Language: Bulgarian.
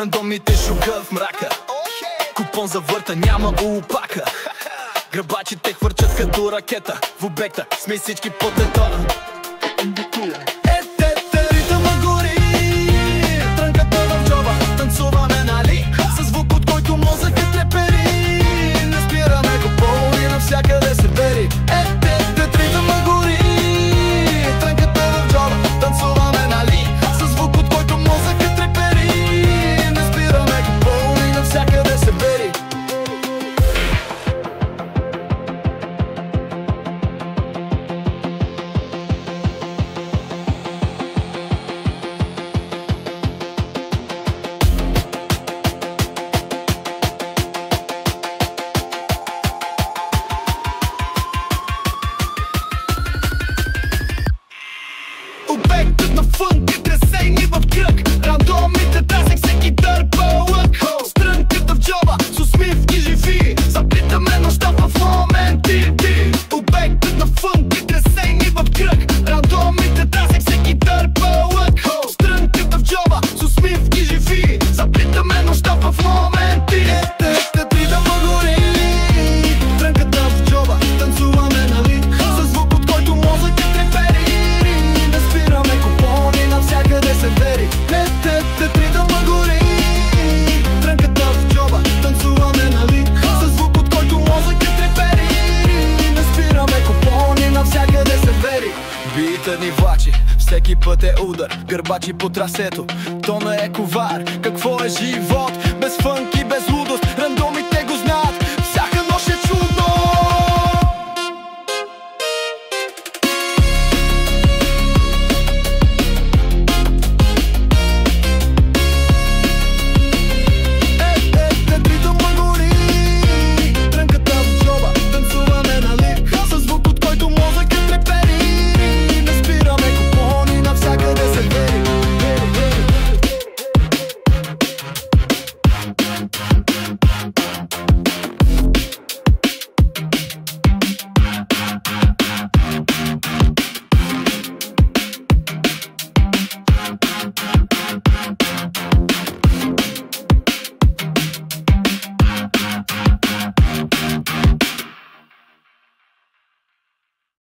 Рандомите шуга в мрака, купон за върта, няма улупака. Грабачите хвърчат като ракета в обекта, сме всички под детона. Ритъма гори, трънката в джоба, танцуваме, нали? Със звук, от който мозъкът трепери. Не спираме го пълни, навсякъде се бери. Ритъма гори, трънката в джоба, танцуваме, нали? Със звук, от който мозъкът трепери. Не спираме го пълни, навсякъде се бери. Обектът на фънк, тресейни в кръг, рандомите трасек, всеки дърпа лък. Стрънката в джоба, с усмивки живи, заплитаме нощта в моменти. Обектът на фънк, тресейни в кръг, рандомите трасек, всеки дърпа лък. Стрънката в джоба, с усмивки живи, заплитаме нощта в моменти. Ритъма гори, трънката в джоба, танцуваме, нали? Със звук, от който мозъкът трепери. Не спираме купони, навсякъде се вери. Ритъма гори, трънката в джоба, танцуваме, нали? Със звук, от който мозъкът трепери. Не спираме купони, навсякъде се вери. Битът ни влачи, всеки път е удар, гърбачи по трасето. Тона е ковар, какво е живот без фънк